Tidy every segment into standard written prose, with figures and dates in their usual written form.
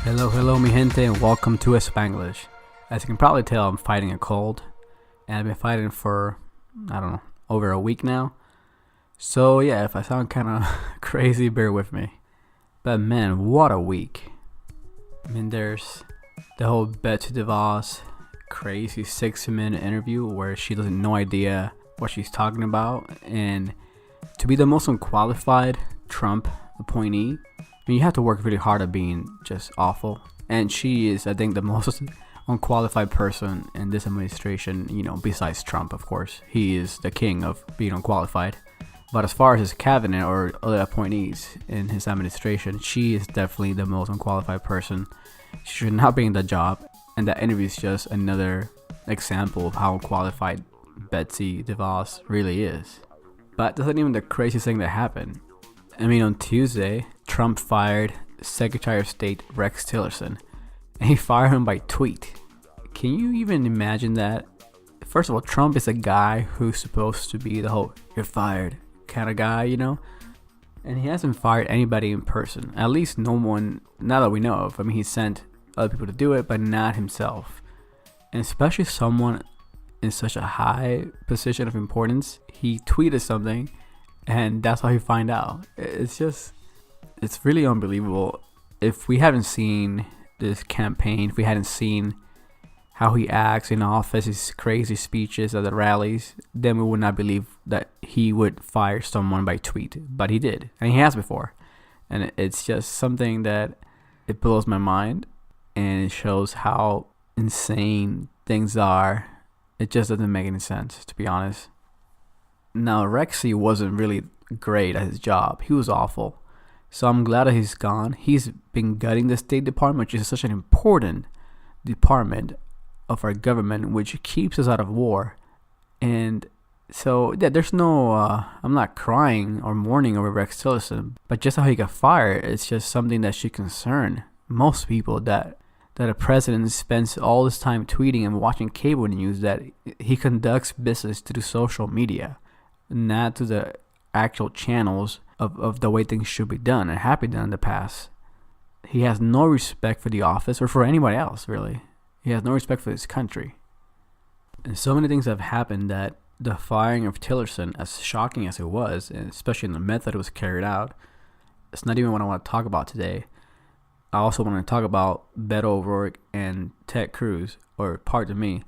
Hello, mi gente, and welcome to Espanglish. As you can probably tell, I'm fighting a cold, and I've been fighting for, over a week now. So yeah, if I sound kind of crazy, bear with me. But man, what a week. I mean, there's the whole Betsy DeVos crazy 60-minute interview where she doesn't no idea what she's talking about, and to be the most unqualified Trump appointee, I mean, you have to work really hard at being just awful. And she is, I think, the most unqualified person in this administration, besides Trump, of course. He is the king of being unqualified. But as far as his cabinet or other appointees in his administration, she is definitely the most unqualified person. She should not be in the job. And that interview is just another example of how unqualified Betsy DeVos really is. But that's not even the craziest thing that happened. I mean, on Tuesday, Trump fired Secretary of State Rex Tillerson, and he fired him by tweet. Can you even imagine that? First of all, Trump is a guy who's supposed to be the whole "you're fired" kind of guy, and he hasn't fired anybody in person. At least no one, not that we know of. I mean, he sent other people to do it, but not himself. And especially someone in such a high position of importance, he tweeted something, and that's how he find out. It's really unbelievable. If we haven't seen this campaign, if we hadn't seen how he acts in office, his crazy speeches at the rallies, then we would not believe that he would fire someone by tweet. But he did, and he has before. And it's just something that it blows my mind, and it shows how insane things are. It just doesn't make any sense, to be honest. Now, Rexy wasn't really great at his job. He was awful. So I'm glad that he's gone. He's been gutting the State Department, which is such an important department of our government, which keeps us out of war. And so, yeah, there's no, I'm not crying or mourning over Rex Tillerson, but just how he got fired, it's just something that should concern most people, that a president spends all this time tweeting and watching cable news, that he conducts business through social media, not to the actual channels of the way things should be done and have been done in the past. He has no respect for the office or for anybody else, really. He has no respect for his country. And so many things have happened that the firing of Tillerson, as shocking as it was, and especially in the method it was carried out, it's not even what I want to talk about today. I also want to talk about Beto O'Rourke and Ted Cruz, or pardon me,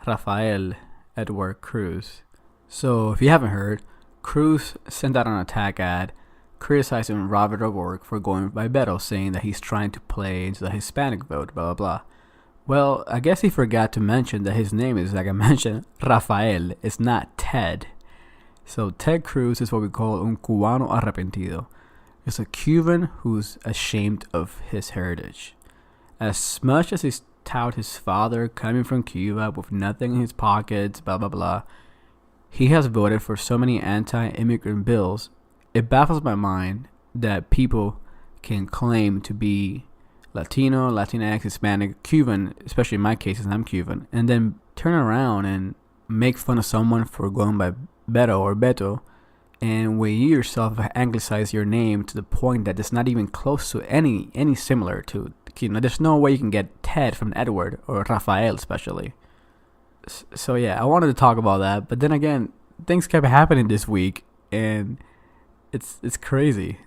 Rafael Edward Cruz. So if you haven't heard, Cruz sent out an attack ad criticizing Robert O'Rourke for going by Beto, saying that he's trying to play into the Hispanic vote, blah, blah, blah. Well, I guess he forgot to mention that his name is, like I mentioned, Rafael. It's not Ted. So Ted Cruz is what we call un cubano arrepentido. It's a Cuban who's ashamed of his heritage. As much as he touted his father coming from Cuba with nothing in his pockets, blah, blah, blah, he has voted for so many anti-immigrant bills. It baffles my mind that people can claim to be Latino, Latinx, Hispanic, Cuban, especially in my case, since I'm Cuban, and then turn around and make fun of someone for going by Beto or Beto, and when you yourself anglicize your name to the point that it's not even close to any similar to, there's no way you can get Ted from Edward or Rafael especially. So yeah, I wanted to talk about that, but then again, things kept happening this week, and it's crazy.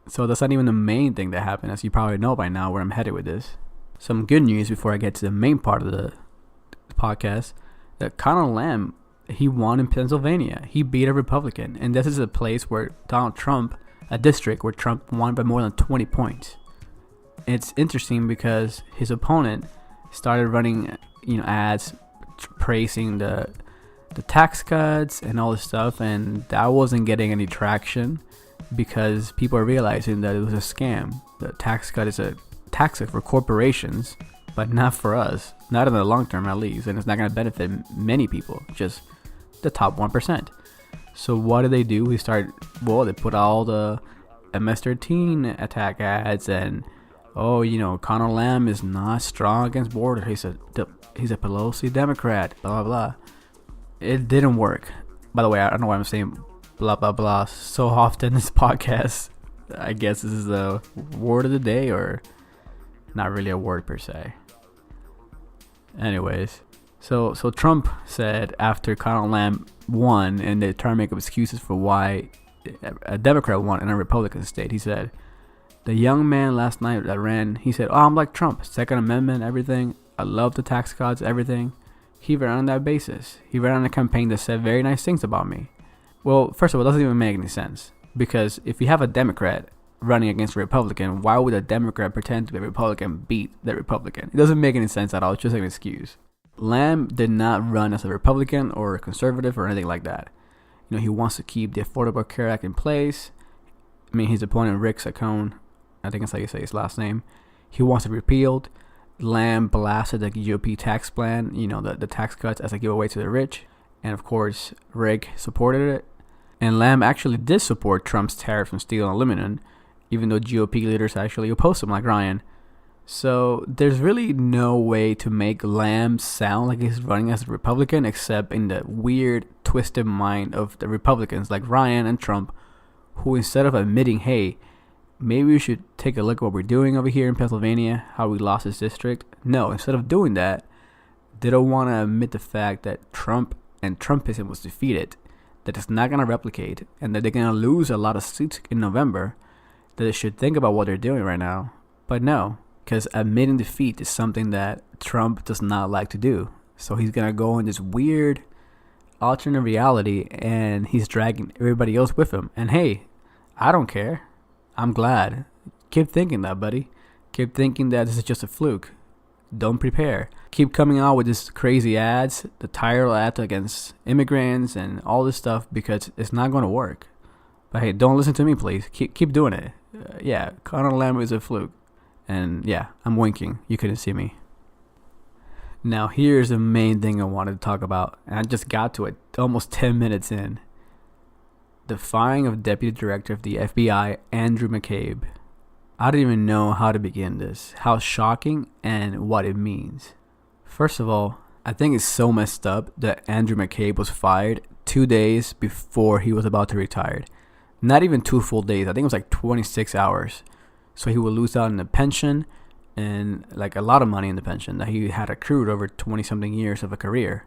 So that's not even the main thing that happened, as you probably know by now where I'm headed with this. Some good news before I get to the main part of the podcast, that Conor Lamb, he won in Pennsylvania. He beat a Republican, and this is a place where Donald Trump, a district where Trump won by more than 20 points. It's interesting because his opponent started running, ads praising the tax cuts and all this stuff, and that wasn't getting any traction because people are realizing that it was a scam. The tax cut is a tax cut for corporations, but not for us, not in the long term at least, and it's not going to benefit many people, just the top 1%. So what do? They put all the MS-13 attack ads, and Conor Lamb is not strong against border. He's a Pelosi Democrat, blah, blah, blah. It didn't work. By the way, I don't know why I'm saying blah, blah, blah so often in this podcast. I guess this is the word of the day, or not really a word per se. Anyways, so Trump said after Conor Lamb won and they tried to make up excuses for why a Democrat won in a Republican state, he said, the young man last night that ran, he said, oh, I'm like Trump, Second Amendment, everything. I love the tax cuts, everything. He ran on that basis. He ran on a campaign that said very nice things about me. Well, first of all, it doesn't even make any sense. Because if you have a Democrat running against a Republican, why would a Democrat pretend to be a Republican beat the Republican? It doesn't make any sense at all. It's just an excuse. Lamb did not run as a Republican or a conservative or anything like that. He wants to keep the Affordable Care Act in place. I mean, his opponent, Rick Saccone, I think that's how you say his last name, he wants it repealed. Lamb blasted the GOP tax plan, the tax cuts as a giveaway to the rich. And of course, Rick supported it. And Lamb actually did support Trump's tariffs on steel and aluminum, even though GOP leaders actually opposed him, like Ryan. So there's really no way to make Lamb sound like he's running as a Republican, except in the weird, twisted mind of the Republicans like Ryan and Trump, who instead of admitting, hey, maybe we should take a look at what we're doing over here in Pennsylvania, how we lost this district. No, instead of doing that, they don't want to admit the fact that Trump and Trumpism was defeated, that it's not going to replicate, and that they're going to lose a lot of seats in November, that they should think about what they're doing right now. But no, because admitting defeat is something that Trump does not like to do. So he's going to go in this weird alternate reality, and he's dragging everybody else with him. And hey, I don't care. I'm glad. Keep thinking that, buddy. Keep thinking that this is just a fluke. Don't prepare. Keep coming out with these crazy ads, the title ads against immigrants and all this stuff, because it's not going to work. But hey, don't listen to me, please. Keep doing it. Yeah, Conor Lamb is a fluke. And yeah, I'm winking. You couldn't see me. Now here's the main thing I wanted to talk about, and I just got to it almost 10 minutes in. The firing of Deputy Director of the FBI, Andrew McCabe. I don't even know how to begin this, how shocking and what it means. First of all, I think it's so messed up that Andrew McCabe was fired 2 days before he was about to retire. Not even 2 full days, I think it was like 26 hours. So he would lose out on the pension and like a lot of money in the pension that he had accrued over 20 something years of a career.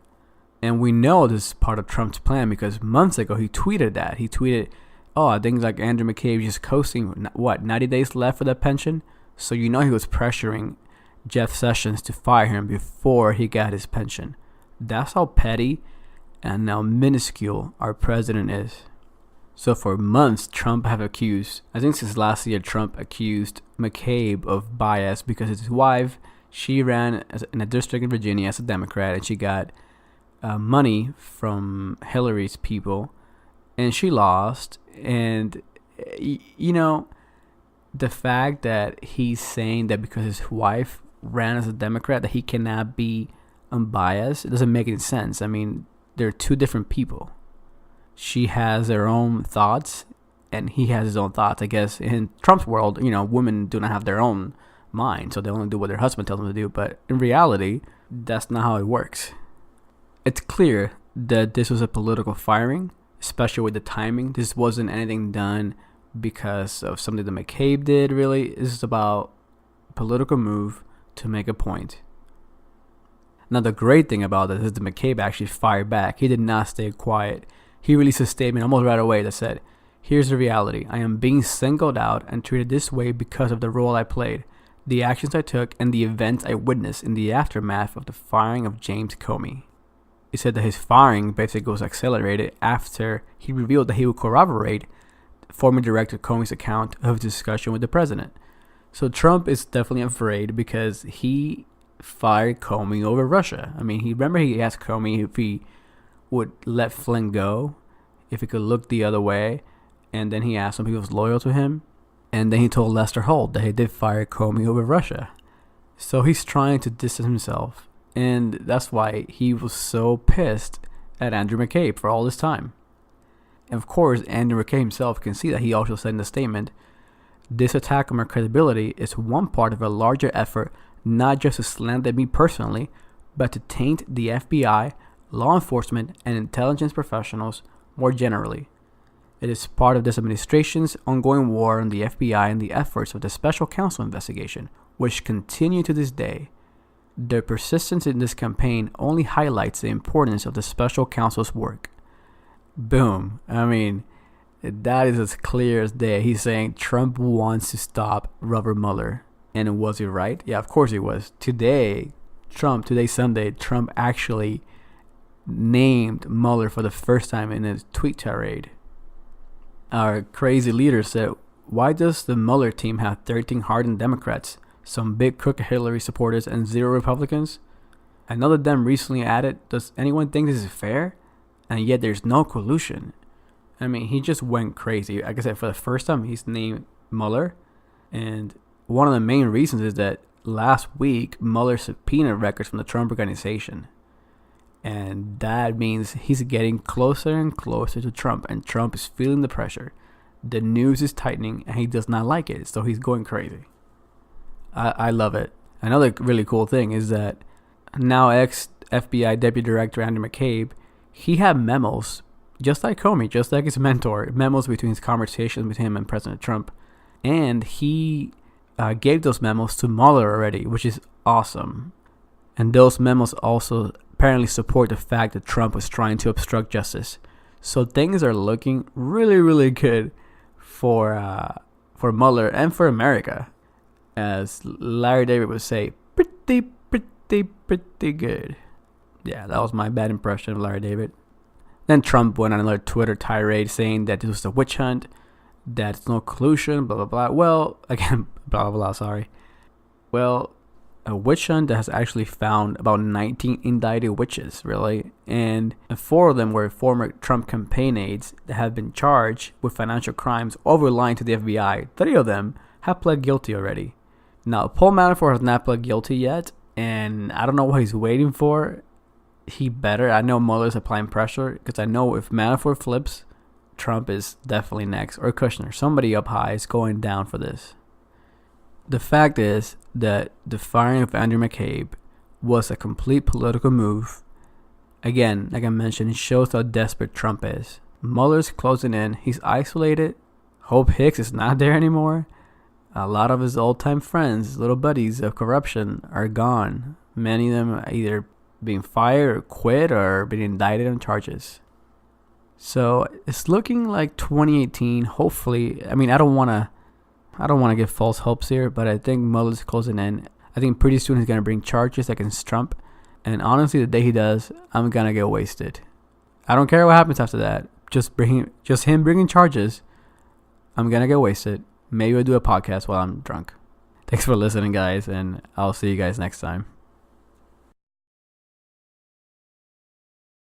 And we know this is part of Trump's plan because months ago he tweeted that. He tweeted, oh, I think like Andrew McCabe just coasting, 90 days left for that pension? So he was pressuring Jeff Sessions to fire him before he got his pension. That's how petty and how minuscule our president is. So for months, Trump have accused, I think since last year, Trump accused McCabe of bias because his wife, she ran in a district in Virginia as a Democrat, and she got money from Hillary's people, and she lost. And the fact that he's saying that because his wife ran as a Democrat that he cannot be unbiased, it doesn't make any sense. I mean, they're two different people. She has her own thoughts and he has his own thoughts. I guess in Trump's world, women do not have their own mind, so they only do what their husband tells them to do. But in reality, that's not how it works. It's clear that this was a political firing, especially with the timing. This wasn't anything done because of something that McCabe did, really. This is about a political move to make a point. Now, the great thing about this is that McCabe actually fired back. He did not stay quiet. He released a statement almost right away that said, here's the reality. I am being singled out and treated this way because of the role I played, the actions I took, and the events I witnessed in the aftermath of the firing of James Comey. He said that his firing basically was accelerated after he revealed that he would corroborate former Director Comey's account of his discussion with the president. So Trump is definitely afraid because he fired Comey over Russia. I mean, he asked Comey if he would let Flynn go, if he could look the other way, and then he asked him if he was loyal to him, and then he told Lester Holt that he did fire Comey over Russia. So he's trying to distance himself. And that's why he was so pissed at Andrew McCabe for all this time. And of course, Andrew McCabe himself can see that. He also said in the statement, this attack on my credibility is one part of a larger effort, not just to slander me personally, but to taint the FBI, law enforcement, and intelligence professionals more generally. It is part of this administration's ongoing war on the FBI and the efforts of the special counsel investigation, which continue to this day. Their persistence in this campaign only highlights the importance of the special counsel's work. Boom. I mean, that is as clear as day. He's saying Trump wants to stop Robert Mueller. And was he right? Yeah, of course he was. Today, Sunday, Trump actually named Mueller for the first time in his tweet tirade. Our crazy leader said, why does the Mueller team have 13 hardened Democrats, some big crooked Hillary supporters, and 0 Republicans? Another Dem recently added, does anyone think this is fair? And yet there's no collusion. I mean, he just went crazy. Like I said, for the first time, he's named Mueller. And one of the main reasons is that last week, Mueller subpoenaed records from the Trump Organization. And that means he's getting closer and closer to Trump. And Trump is feeling the pressure. The news is tightening and he does not like it. So he's going crazy. I love it. Another really cool thing is that now ex-FBI Deputy Director Andrew McCabe, he had memos, just like Comey, just like his mentor, memos between his conversations with him and President Trump. And he gave those memos to Mueller already, which is awesome. And those memos also apparently support the fact that Trump was trying to obstruct justice. So things are looking really, really good for Mueller and for America. As Larry David would say, pretty good. Yeah, that was my bad impression of Larry David. Then Trump went on another Twitter tirade saying that this was a witch hunt, that it's no collusion, blah, blah, blah. Well, again, blah, blah, blah, sorry. Well, a witch hunt that has actually found about 19 indicted witches, really. And 4 of them were former Trump campaign aides that have been charged with financial crimes over lying to the FBI. 3 of them have pled guilty already. Now, Paul Manafort has not pled guilty yet, and I don't know what he's waiting for. He better. I know Mueller's applying pressure, because I know if Manafort flips, Trump is definitely next, or Kushner. Somebody up high is going down for this. The fact is that the firing of Andrew McCabe was a complete political move. Again, like I mentioned, it shows how desperate Trump is. Mueller's closing in. He's isolated. Hope Hicks is not there anymore. A lot of his old-time friends, his little buddies of corruption, are gone. Many of them are either being fired or quit or being indicted on charges. So it's looking like 2018. Hopefully, I mean, I don't want to give false hopes here, but I think Mueller's closing in. I think pretty soon he's gonna bring charges against Trump, and honestly, the day he does, I'm gonna get wasted. I don't care what happens after that. Just him bringing charges, I'm gonna get wasted. Maybe I'll do a podcast while I'm drunk. Thanks for listening, guys, and I'll see you guys next time.